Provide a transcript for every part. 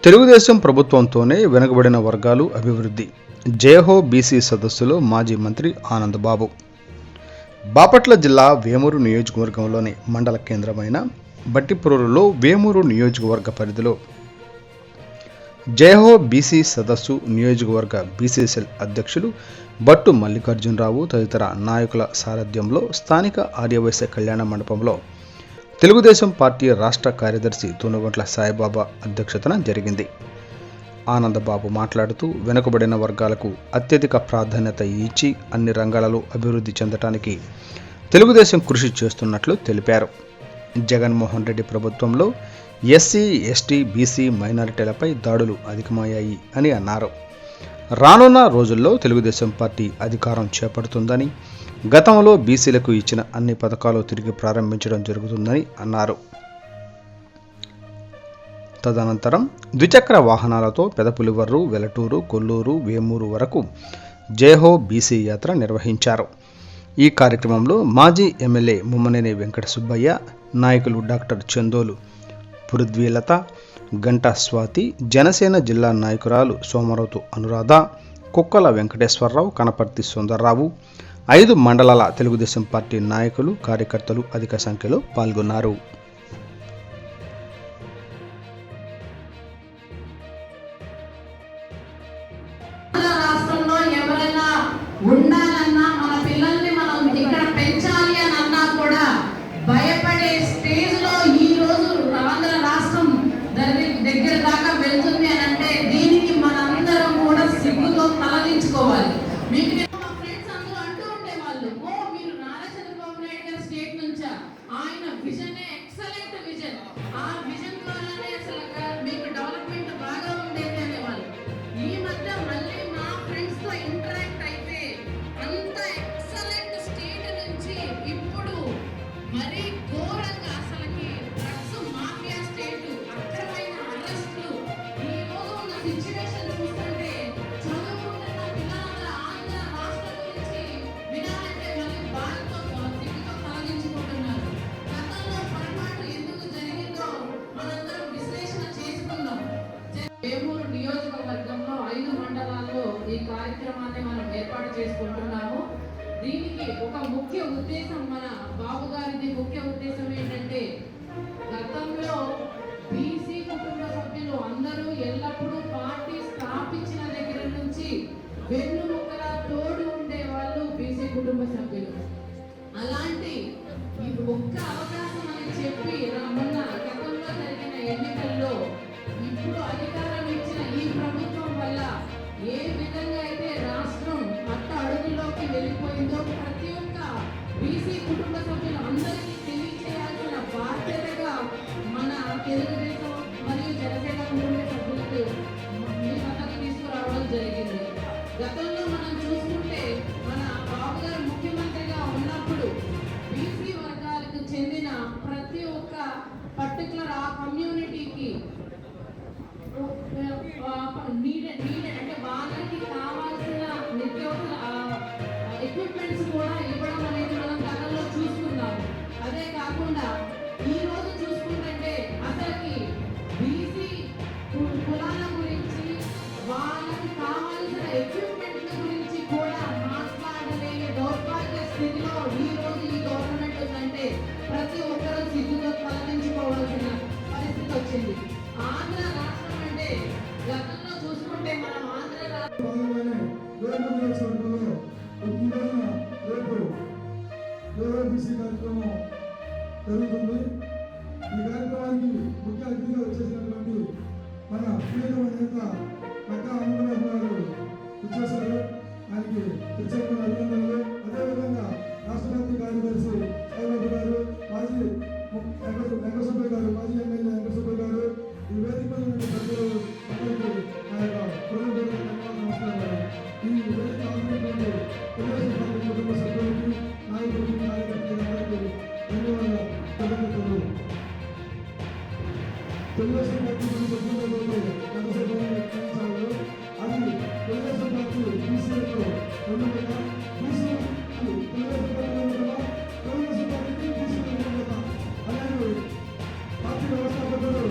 తెలుగుదేశం ప్రభుత్వంతోనే వెనుకబడిన వర్గాలు అభివృద్ధి. జయహో బీసీ సదస్సులో మాజీ మంత్రి ఆనందబాబు. బాపట్ల జిల్లా వేమూరు నియోజకవర్గంలోని మండల కేంద్రమైన బట్టిప్రోలులో వేమూరు నియోజకవర్గ పరిధిలో జయహో బీసీ సదస్సు నియోజకవర్గ బీసీసీఎల్ అధ్యక్షులు బట్టు మల్లికార్జునరావు తదితర నాయకుల సారథ్యంలో స్థానిక ఆర్యవైశ్య కళ్యాణ మండపంలో తెలుగుదేశం పార్టీ రాష్ట్ర కార్యదర్శి తూనుగొంట్ల సాయిబాబా అధ్యక్షతన జరిగింది. ఆనందబాబు మాట్లాడుతూ వెనుకబడిన వర్గాలకు అత్యధిక ప్రాధాన్యత ఇచ్చి అన్ని రంగాలలో అభివృద్ధి చెందడానికి తెలుగుదేశం కృషి చేస్తున్నట్లు తెలిపారు. జగన్మోహన్ రెడ్డి ప్రభుత్వంలో ఎస్సీ, ఎస్టీ, బీసీ మైనారిటీలపై దాడులు అధికమయ్యాయి అని అన్నారు. రానున్న రోజుల్లో తెలుగుదేశం పార్టీ అధికారం చేపడుతుందని, గతంలో బీసీలకు ఇచ్చిన అన్ని పథకాలు తిరిగి ప్రారంభించడం జరుగుతుందని అన్నారు. తదనంతరం ద్విచక్ర వాహనాలతో పెదపులివర్రు, వెలటూరు, కొల్లూరు, వేమూరు వరకు జయహో బీసీ యాత్ర నిర్వహించారు. ఈ కార్యక్రమంలో మాజీ ఎమ్మెల్యే ముమ్మనేని వెంకట సుబ్బయ్య, నాయకులు డాక్టర్ చందోలు పురుద్వీలత, గంటా స్వాతి, జనసేన జిల్లా నాయకురాలు సోమరతు అనురాధ, కుక్కల వెంకటేశ్వరరావు, కనపర్తి సుందర్రావు, 5 మండలాల తెలుగుదేశం పార్టీ నాయకులు, కార్యకర్తలు అధిక సంఖ్యలో పాల్గొన్నారు. భయపడే స్టేజ్ లో ఈ రోజు ఆంధ్ర రాష్ట్రం దగ్గర దాకా వెళ్తుంది అని అంటే దీనికి మనందరం కూడా సిగ్గుతో తలదించుకోవాలి. మీకు మా ఫ్రెండ్స్ అందరూ అంటూ ఉండేవాళ్ళు, ఓ మీరు నారా చంద్రబాబు నాయుడు గారి స్టేట్ నుంచా, ఆయన విజన్ ఎక్సలెంట్ విజన్, ఆ విజన్ ద్వారానే అసలు మీకు డెవలప్మెంట్ బాగా ఉండేది అనేవాళ్ళు. ఈ మధ్య మళ్ళీ మా ఫ్రెండ్స్ తో ఇంటరాక్ట్ అయితే అంత ఎక్సలెంట్ స్టేట్ నుంచి ఇప్పుడు మరి ఘోరంగా అసలుకి డ్రగ్స్ మాఫియా స్టేట్, అక్రమైన అరెస్టులు, ఈ రోజు ఉన్న సిచ్యువేషన్ చూస్తుంటే చదువుకుంటున్న పిల్లలందరూ ఆంధ్ర రాష్ట్రం గురించి వినాలంటే మళ్ళీ బాధతో దిగుతో తొలగించుకుంటున్నారు. గతంలో పొరపాటు ఎందుకు జరిగిందో మనందరం విశ్లేషణ చేసుకుందాం. వేమూరు నియోజకవర్గంలో 5 మండలాల్లో ఈ కార్యక్రమాన్ని మనం ఏర్పాటు చేసుకుంటున్నాము. దీనికి ఒక ముఖ్య ఉద్దేశం, మన బాబు గారిది ముఖ్య ఉద్దేశం ఏంటంటే, గతంలో బీసీ కుటుంబ సభ్యులు అందరూ ఎల్లప్పుడూ పార్టీ స్థాపించిన దగ్గర నుంచి వెన్నుముక్కలా తోడు ఉండేవాళ్ళు బీసీ కుటుంబ సభ్యులు. అలాంటి ఇది ఒక్క అవకాశం అని చెప్పి మొన్న గతంలో జరిగిన ఎన్నికల్లో ఇప్పుడు అధికారం ఇచ్చిన ఈ ప్రభుత్వం వల్ల ఏ విధంగా అయితే రాష్ట్రం అట్ట అడుగులోకి వెళ్ళిపోయిందో ప్రతి ఒక్క బీసీ కుటుంబ సభ్యులు అందరికీ తెలియచేయాల్సిన బాధ్యతగా మన తెలుగుదేశం మరియు జనసేన కుటుంబ సభ్యులకు మీ పథకం తీసుకురావడం జరిగింది. గతంలో మనం చూసుకుంటే మన బాబు గారు ముఖ్యమంత్రిగా ఉన్నప్పుడు బీసీ వర్గాలకు చెందిన ప్రతి ఒక్క పర్టికులర్ ఆ కమ్యూనిటీకి అంటే వాళ్ళకి కావాల్సిన నిత్యావసర ఎక్విప్మెంట్స్ కూడా ఇవ్వడం అనేది మనం గతంలో చూసుకున్నాము. అదే కాకుండా ఈ రోజు చూసుకుంటే అసలుకి బీసీ కులాల గురించి వాళ్ళకి కావాల్సిన ఎక్విప్మెంట్ల గురించి కూడా మాట్లాడలేని దౌర్భాగ్య స్థితిలో ఈ రోజు ఈ గవర్నమెంట్ ఉందంటే ప్రతి ఒక్కరూ సిగ్గుతో తలదించుకోవాల్సిన పరిస్థితి వచ్చింది. ఆంధ్ర రాష్ట్రం అంటే గతంలో చూసుకుంటే మనం ఆంధ్ర కార్యక్రమం జరుగుతుంది. ఈ కార్యక్రమానికి ముఖ్య అతిథిగా వచ్చేసినటువంటి మన ప్రియతమ నేత పక్కా అమరనాథ్ గారు వచ్చేశారు. ఆయనకి ప్రత్యేకమైన అభినందనలు. అదేవిధంగా రాష్ట్రపతి కార్యదర్శి సాయిబాబు గారు, మాజీ వెంకటసుబ్బయ్య గారు, మాజీ ఎమ్మెల్యే వెంకటసుబ్బయ్య గారు, ఈ వేదిక సభ్యులు అందరికీ నా యొక్క హృదయపూర్వక నమస్కారాలు. ఈ వేదిక ఆల్రెడీ తెలుగుదేశం పార్టీ కుటుంబ సభ్యులకి, నాయకులకి, కార్యకర్తలందరికీ ధన్యవాదాలు, కృతజ్ఞతలు. తెలుగుదేశం పార్టీ సభ్యులతో కనసాగాలు. అది తెలుగుదేశం పార్టీ బీసీలకు రెండుగా, బీసీ తెలుగుదేశం పార్టీ తెలుగుదేశం పార్టీకి బీసీలకు అలాగే పార్టీ వ్యవస్థాపకులు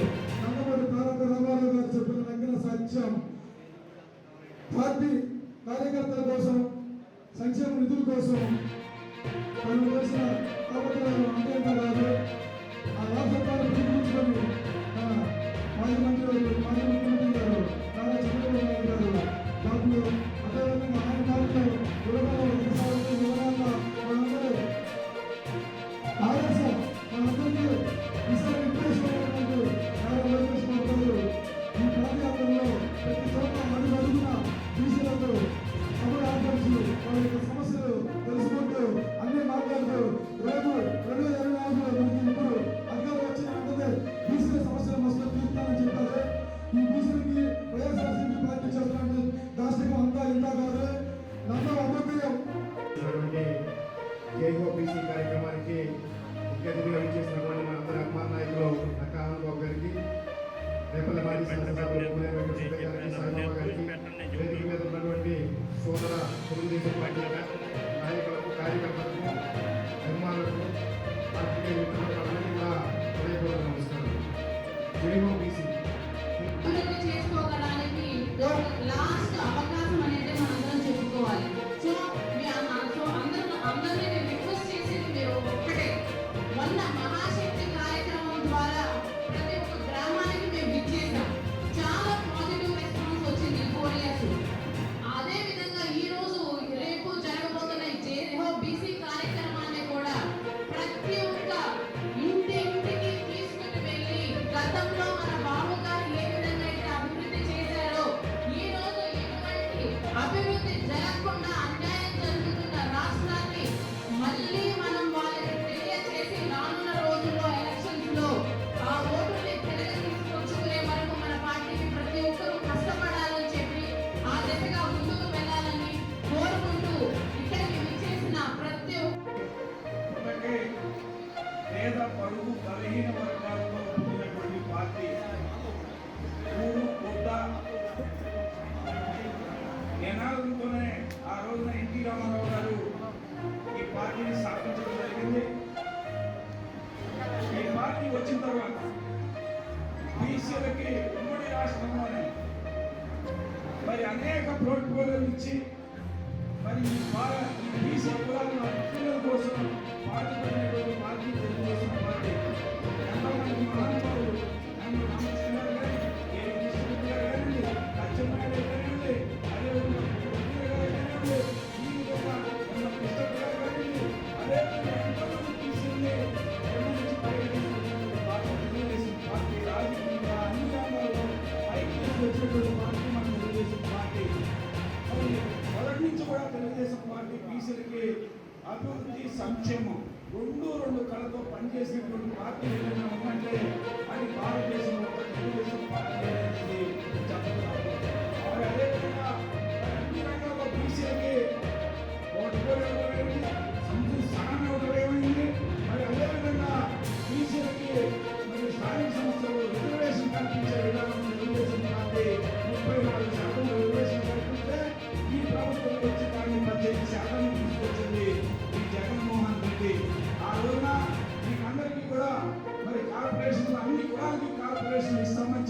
నందమూరి తారక రామారావు గారు చెప్పిన ఇచ్చాము. పార్టీ కార్యకర్తల కోసం, సంక్షేమ నిధుల కోసం మనం చేసిన కాపట్యాలు అంతేంత కాదు. ఆ రాష్ట్రాన్ని పిలిపించుకొని మాజీ మంత్రి మాజీ ముఖ్యమంత్రి గారు నారా చంద్రబాబు నాయుడు గారు బాబులు అదేవిధంగా ఆయన పార్టీలో వివరాలు మనందరూ ఆదర్శం మనందరికీ ఈసారి నిర్దేశించినటువంటి నారా లోకేష్ బాబు గారు ఈ పాదయాత్రలో ప్రతి చోట అడుగున బీసీలతో సభలు ఆచరించి వాళ్ళ యొక్క సమస్యలు తెలుసుకుంటూ అన్ని మాట్లాడుతూ రేపు 2024లో మనకి ఇప్పుడు అధికారం వచ్చిన వెంటనే బీసీల సమస్యలు మస్తు తీర్చాలని చెప్పారు. ఈ బీసీలకి వైఎస్ఆర్సీపీ పార్టీ చేస్తున్న దాష్టికం అంతా ఇంత కాదు. నన్ను అమోదయం జైహో బీసీ కార్యక్రమానికి ముఖ్య అతిథిగా విచ్చేసినటువంటి మన అందరి అభిమాన నాయకులు నక్కా ఆనందబాబు గారికి, రేపల్లి మాజీ శాసనసభ్యులు పూలే వెంకట సుబ్బయ్య గారికి, సాయిబాబా గారికి, వేదిక మీద ఉన్నటువంటి సోదర తెలుగుదేశం పార్టీ నాయకులకు, కార్యకర్తలకు, అభిమానులకు, పార్టీ మిత్రులకు అందరికీ కూడా హృదయపూర్వక నమస్కారం. జైహో బీసీ అభివృద్ధి చేసుకోవడానికి లాస్ట్ అవకాశం అనేది మనందరం చెప్పుకోవాలి. అందరినీ నేను రిక్వెస్ట్ చేసేది మీరు ఒక్కటే, మొన్న మహాశక్తి కార్యక్రమం ద్వారా ప్రతి ఒక్క గ్రామానికి మేము ఇచ్చేసాం. చాలా పాజిటివ్ రెస్పాన్స్ వచ్చింది 4 years. అదే విధంగా ఈ రోజు రేపు జరగబోతున్న జైహో బీసీ కార్యక్రమాన్ని కూడా ప్రతి ఒక్క ఇంటికి తీసుకుని వెళ్ళి గతంలో మన బాబు గారు ఏ విధంగా అయితే అభివృద్ధి చేశారో ఈ రోజు ఎటువంటి అభివృద్ధి జరగకుండా అన్యాయం జరుగుతున్న రాష్ట్రాన్ని మళ్ళీ మనం వాళ్ళకి తెలియజేసి రానున్న రోజుల్లో ఎలక్షన్స్ లో ఆ ఓటుని తిరిగి తీసుకొచ్చుకునే వరకు మన పార్టీకి ప్రతి ఒక్కరూ కష్టపడాలని చెప్పి ఆ దిశగా ముందుకు వెళ్ళాలని కోరుకుంటూ ఇక్కడికి విచ్చేసిన ప్రతి ఒక్కటే పేద పరుగు బలహీన వర్గాలతో ఉండినటువంటి పార్టీ ఊరు కొత్త నినాదంతోనే ఆ రోజున ఎన్టీ రామారావు గారు ఈ పార్టీని స్థాపించడం జరిగింది. ఈ పార్టీ వచ్చిన తర్వాత బీసీలకి ఉమ్మడి రాష్ట్రంలోనే మరి అనేక ప్రోటోకాల్ ఇచ్చి మరి ఈ బీసీ కులాల హక్కుల కోసం పాటుపడినటువంటి పార్టీ తెలుగుదేశం పార్టీ. ఎంతోమంది మహానుభావులు నన్ను రామకృష్ణ గారు కానీ, కేవీ కృష్ణమూర్తి గారు కానివ్వండి, అచ్చెన్నాయుడు గారు కానివ్వండి, అదేవిధంగా ముఖ్యమంత్రి గారు కానివ్వండి, ఈ విధంగా మన కృష్ణప్ప గారు కానివ్వండి, అదేవిధంగా ఎంతోమంది బీసీని నుంచి పరిగణించినటువంటి పార్టీ తెలుగుదేశం పార్టీ. రాజకీయంగా అన్ని రంగాల్లో పైకి వచ్చినటువంటి పార్టీ మన తెలుగుదేశం పార్టీ. మొదటి నుంచి కూడా తెలుగుదేశం పార్టీ బీసీలకి అభివృద్ధి, సంక్షేమం రెండు కళతో పనిచేసినటువంటి పార్టీ ఏదైనా ఉందంటే అది భారతదేశంలో తెలుగుదేశం పార్టీ అనేది చెప్పగలరు. మరి అదేవిధంగా అన్ని రంగాల్లో బీసీలకి ఓటుకోలేమైంది, సహనం ఇవ్వడమేమైంది. మరి అదేవిధంగా బీసీలకి మరి స్థానిక సంస్థలు రిజర్వేషన్ కల్పించే విధానం తెలుగుదేశం పార్టీ 34% రిజర్వేషన్ కల్పిస్తే ఈ ప్రభుత్వం వచ్చి దాన్ని 18% తీసుకొచ్చింది ఈ జగన్మోహన్ రెడ్డి. ఆ రోజున మీకు అందరికీ కూడా మరి కార్పొరేషన్ అన్ని కులాలకి కార్పొరేషన్ ఇస్తామని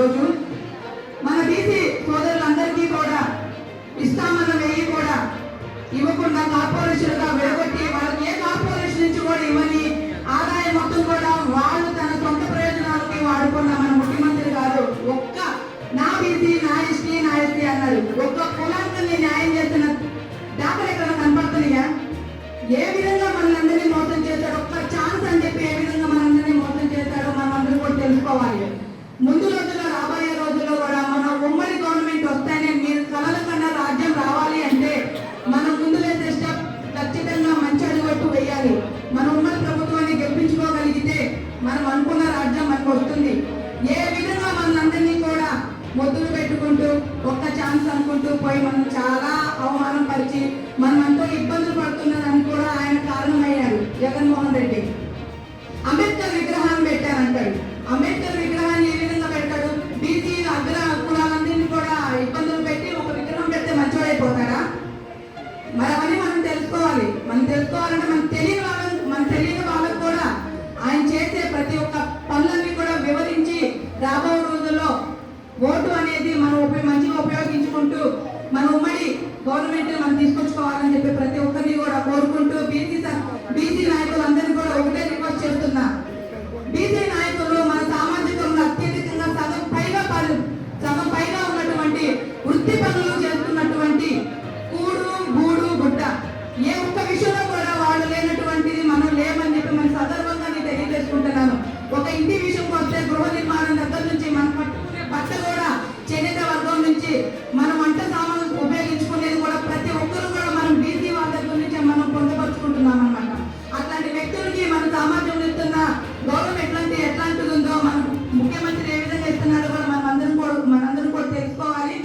ఈరోజు మన బీసీ సోదరులందరికీ కూడా ఇస్తామన్న వెయ్యి కూడా ఇవ్వకుండా కార్పొరేషన్గా విడగొట్టి వాళ్ళకి ఏ కార్పొరేషన్ నుంచి కూడా ఇవ్వని ఆదాయం మొత్తం కూడా వాళ్ళు తన సొంత ప్రయోజనాలకి వాడుకున్న మన ముఖ్యమంత్రి గారు ఒక్క నా బీసీ నా ఎస్టీ అన్నారు. ఒక్క కులాన్ని న్యాయం చేసిన దాఖలు ఎక్కడ కనపడుతున్నాయా? ఏ విధంగా మనందరినీ మోసం చేశాడు, ఒక్క ఛాన్స్ అని చెప్పి ఏ విధంగా మనందరినీ మోసం చేశాడో మనం అందరూ కూడా తెలుసుకోవాలి. ముందు రోజుల్లో రాబోయే రోజుల్లో కూడా మన ఉమ్మడి గవర్నమెంట్ వస్తేనే మీరు కలల కన్నా రాజ్యం రావాలి అంటే మనం ముందు వేసే స్టెప్ ఖచ్చితంగా మంచి అడుగుట్టు వేయాలి. మన ఉమ్మడి ప్రభుత్వాన్ని గెలిపించుకోగలిగితే మనం అనుకున్న రాజ్యం మనకు వస్తుంది. ఏ విధంగా మనందరినీ కూడా మొద్దులు పెట్టుకుంటూ ఒక్క ఛాన్స్ అనుకుంటూ పోయి మనం చాలా అవమానం పరిచి మనం ఎంతో ఇబ్బందులు పడుతున్నదని కూడా ఆయన కారణమయ్యారు జగన్మోహన్ రెడ్డి. అంబేద్కర్ విగ్రహాన్ని పెట్టారంటాడు. అంబేద్కర్ విగ్రహాన్ని ఏ విధంగా పెడతాడు? బీసీ అగ్ర కులాలందరినీ కూడా ఇబ్బందులు పెట్టి ఒక విగ్రహం పెడితే మంచివాడైపోతారా? మరి అవన్నీ మనం తెలుసుకోవాలి. తెలుసుకోవాలంటే మన తెలియని వాళ్ళకు కూడా ఆయన చేసే ప్రతి ఒక్క పనులన్నీ కూడా వివరించి రాబో రోజుల్లో ఓటు అనేది మనం మంచిగా ఉపయోగించుకుంటూ మన ఉమ్మడి గవర్నమెంట్ మనం తీసుకొచ్చుకోవాలని చెప్పి ప్రతి ఒక్కరిని కూడా కోరుకుంటూ బీసీ నాయకులందరినీ కూడా ఒకటే రిక్వెస్ట్ చేస్తున్నా. బీసీ నాయకులు మన సామాజికంలో అత్యధికంగా సగం పైగా ఉన్నటువంటి వృత్తి పనులు చేస్తున్నటువంటి కూడు గూడు గుడ్డ ఏ ఒక్క విషయంలో కూడా వాళ్ళు లేనటువంటిది మనం లేమని చెప్పి మన సందర్భంగా నేను తెలియజేసుకుంటున్నాను. ఒక ఇంటి విషయంకి వస్తే గృహ నిర్మాణం దగ్గర నుంచి మనం పట్టుకునే బట్ట కూడా చేనేత వర్గం నుంచి మనం వంట సామాను ఉపయోగించుకునేది కూడా ప్రతి ఒక్కరు కూడా మనం బీసీ వాళ్ళ దగ్గర నుంచి మనం పొందపరుచుకుంటున్నాం అన్నమాట. అట్లాంటి వ్యక్తులకి మన సమాజంలో ఇస్తున్న గౌరవం ఎట్లాంటిది ఉందో మన ముఖ్యమంత్రి ఏ విధంగా ఇస్తున్నారో కూడా మనందరం కూడా తెలుసుకోవాలి.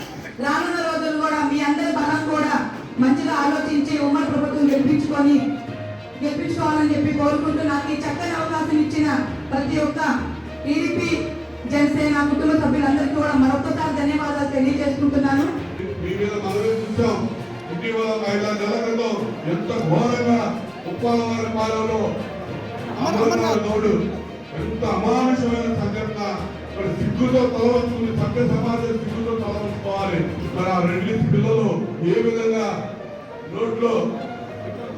రానున్న రోజులు కూడా మీ అందరి బలం కూడా మంచిగా ఆలోచించి ఉమ్మడి ప్రభుత్వం గెలిపించుకోవాలని చెప్పి కోరుకుంటూ నాకు ఈ చక్కని అవకాశం ఇచ్చిన ప్రతి ఒక్క టీడీపీ జనసేన కుటుంబ సభ్యులందరికీ కూడా మరొకసారి ధన్యవాదాలు తెలియజేసుకుంటున్నాను. ఇటీవల 5-6 నెలల క్రితం ఎంత ఘోరంగా ఉప్పాలవారి పాలనలో అమరనాథుడు ఎంత అమానుషమైన సంఘటన. మరి సిగ్గుతో తలవంచుకుని సభ్య సమాజం సిగ్గుతో తలవంచుకోవాలి. మరి ఆ 2 పిల్లలు ఏ విధంగా నోట్లో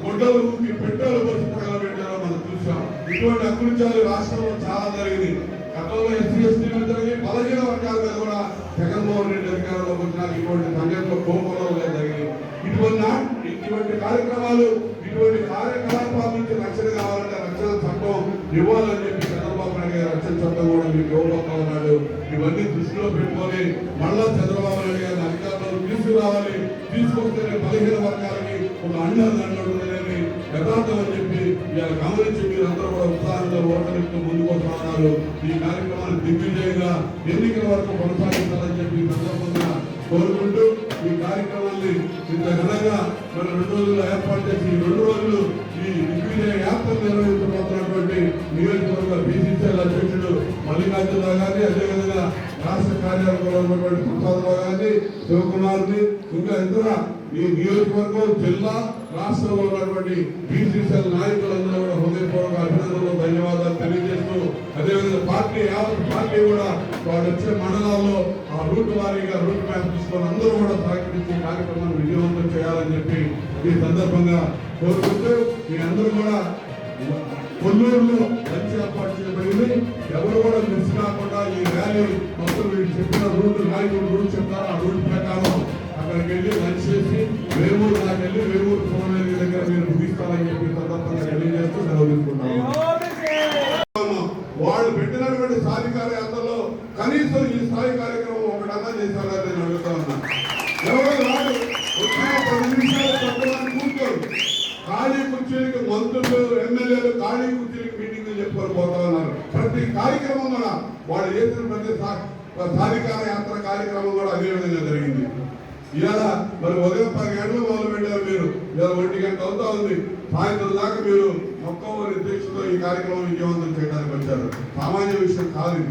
గుడ్డలు ఊపి పెట్రోలు పోసి తగలబెట్టారో మనం చూసాం. ఇటువంటి అకృత్యాలు రాష్ట్రంలో చాలా జరిగింది. గతంలో ఎస్సీ మీద జరిగి బలహీన వర్గాల మీద కూడా జగన్మోహన్ రెడ్డి అధికారంలోకి వచ్చిన ఇటువంటి సంఘటనలు కోపంలో జరిగింది. ఇటువంటి కార్యక్రమాలు ఇటువంటి కార్యకలాపాల నుంచి రక్షణ కావాలంటే రక్షణ చట్టం ఇవ్వాలని చెప్పి చంద్రబాబు నాయుడు గారు రక్షణ చట్టం కూడా మీకు ఇవ్వబోతా ఉన్నాడు. ఇవన్నీ దృష్టిలో పెట్టుకొని మళ్ళా చంద్రబాబు నాయుడు గారిని అధికారంలో తీసుకురావాలి. తీసుకొస్తే బలహీన వర్గాలకి ఒక అండదండని యథార్థం అని చెప్పి ఇలా గమనించి మీరందరూ కూడా ఉత్సాహంగా ఓటమిస్తూ ముందుకు వస్తా ఉన్నారు. ఈ కార్యక్రమాన్ని దిగ్విజయంగా ఎన్నికల వరకు కొనసాగించాలని చెప్పి సందర్భంగా కోరుకుంటూ ఈ కార్యక్రమాన్ని ఇంత ఘనంగా మన 2 రోజుల్లో ఏర్పాటు చేసి ఈ 2 రోజులు ఈ దిగ్విజయ యాత్ర నిర్వహించబోతున్నటువంటి నియోజకవర్గ బీసీసీఎల్ అధ్యక్షుడు మల్లికార్జునరావు గారిని, అదేవిధంగా రాష్ట్ర కార్యాలయంలో ఉన్నటువంటి ప్రసాదరావు గారిని, శివకుమార్ని, ఇంకా ఇతర ఈ నియోజకవర్గం జిల్లా రాష్ట్రంలో ఉన్నటువంటి బీసీసీఎల్ నాయకులందరూ కూడా హృదయపూర్వక అభినందనలు ధన్యవాదాలు తెలియజేస్తూ, అదేవిధంగా యావత్ పార్టీ కూడా వాడు వచ్చే మండలాల్లో ఆ రూట్ వారీగా రూట్ మ్యాప్ తీసుకొని అందరూ కూడా సహకరించి కార్యక్రమాన్ని విజయవంతం చేయాలని చెప్పి ఈ సందర్భంగా కోరుకుంటూ మీ అందరూ కూడా కొల్లూరులో మంచి ఏర్పాటు చేయబడింది. ఎవరు కూడా మిస్ కాకుండా ఈ ర్యాలీ మొత్తం వీళ్ళు చెప్పిన నాయకులు రూట్ చెప్తారు. ఆ రూట్ ప్రకారం అక్కడికి వెళ్ళి లంచ్ చేసి వేమూరు దాకా వెళ్ళి వేమూరు సోమవేలి దగ్గర మీరు ముగిస్తారని చెప్పి సందర్భంగా తెలియజేస్తూ సెలవు తీసుకుంటాము. వాళ్ళు పెట్టినటువంటి సాధికార యాత్రలో కనీసం ఈ స్థాయి కార్యక్రమం ఒకటన్నా చేశారని నేను అడుగుతా ఉన్నా. ఎవరో వాడు వచ్చిన 10 నిమిషాలు చెప్పడానికి కూర్చోరు. ఖాళీ కుర్చీలకి మంత్రులు ఎమ్మెల్యేలు ఖాళీ కుర్చీలకి మీటింగ్లు చెప్పుకొని పోతా ఉన్నారు. ప్రతి కార్యక్రమం కూడా వాళ్ళు చేసిన ప్రతి సాధికార యాత్ర కార్యక్రమం కూడా అదే విధంగా జరిగింది. ఇవాళ మరి ఉదయం 10 గంటలు మొదలు పెట్టారు మీరు, ఇవాళ 1 గంట అవుతా ఉంది. సాయంత్రం దాకా మీరు మొక్కవరి దీక్షతో ఈ కార్యక్రమం విజయవంతం చేయడానికి వచ్చారు. సామాన్య విషయం కాదు.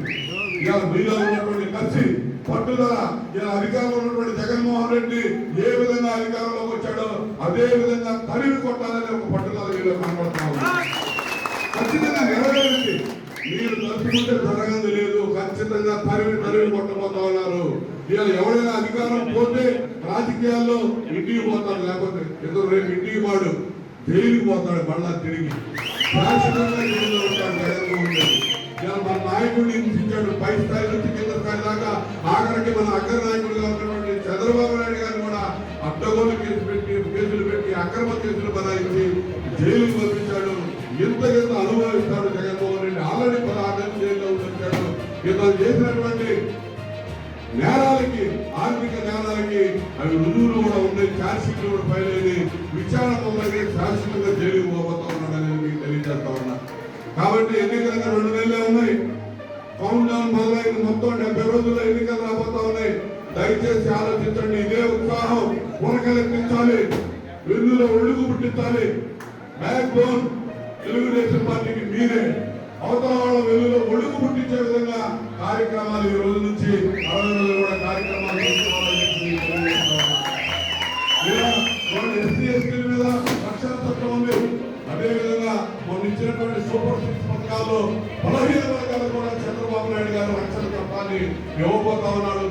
ఇవాళ మీలో ఉన్నటువంటి కసి పట్టుదల, ఇలా అధికారంలో ఉన్నటువంటి జగన్మోహన్ రెడ్డి ఏ విధంగా అధికారంలోకి వచ్చాడో అదే విధంగా తరిమి కొట్టాలని ఒక పట్టుదల మీలో కనబడతా ఉంది. ఖచ్చితంగా నెరవేర్చి మీరు తలుచుకుంటే జరగదు లేదు. ఖచ్చితంగా తరిమి కొట్టబోతా ఉన్నారు. ఇవాళ ఎవరైనా అధికారం పోతే రాజకీయాల్లో ఇంటికి పోతారు, లేకపోతే ఏదో రేపు ఇంటికి వాడు జైలుకి పోతాడు, మళ్ళా తిరిగి శాశ్వతంగా జైల్లో ఉంటాడు జగన్మోహన్ రెడ్డి. ఇవాళ మన నాయకుడిని హింసించాడు, పై స్థాయి నుంచి కింద స్థాయి దాకా. ఆఖరికి మన అగ్ర నాయకుడిగా ఉన్నటువంటి చంద్రబాబు నాయుడు గారిని కూడా అడ్డగోలు కేసులు పెట్టి అక్రమ కేసులు బనాయించి జైలుకు పంపించాడు. ఎంత అనుభవిస్తాడు జగన్మోహన్ రెడ్డి. ఆల్రెడీ 16 నెలలు జైల్లో ఉంచాడు. ఇతను చేసినటువంటి నేరాలకి, ఆర్థిక నేరాలకి అవి రుజువులు కూడా ఉన్నాయి, ఛార్జ్ షీట్లు కూడా ఫైల్ అయింది. విచారణ మొదలై శాశ్వతంగా జైలుకు పోతా ఉన్నాడని మీకు తెలియజేస్తా ఉన్నా. కాబట్టి ఎన్నికలుగా 2 నెలలే ఉన్నాయి. కౌంట్ డౌన్ మొదలైంది. మొత్తం 70 రోజుల్లో ఎన్నికలు రాబోతా ఉన్నాయి. దయచేసి ఆలోచించండి. ఇదే ఉత్సాహం కొనకలెత్తించాలి, వెన్నులో ఒడుగు పుట్టించాలి. బ్యాక్ బోన్ తెలుగుదేశం పార్టీకి మీరే. అవతల వాళ్ళ వెన్నులో ఒడుగు పుట్టించే విధంగా కార్యక్రమాలు ఈ రోజు నుంచి 60 రోజులు కూడా కార్యక్రమాలు ఎస్సీ ఎస్టీల మీద రక్షణ చట్టం ఉంది. అదేవిధంగా మొన్న ఇచ్చినటువంటి సూపర్ 6 పథకాల్లో బలహీన వర్గాలు కూడా చంద్రబాబు నాయుడు గారు రక్షణ చట్టాన్ని ఇవ్వబోతా ఉన్నాడు.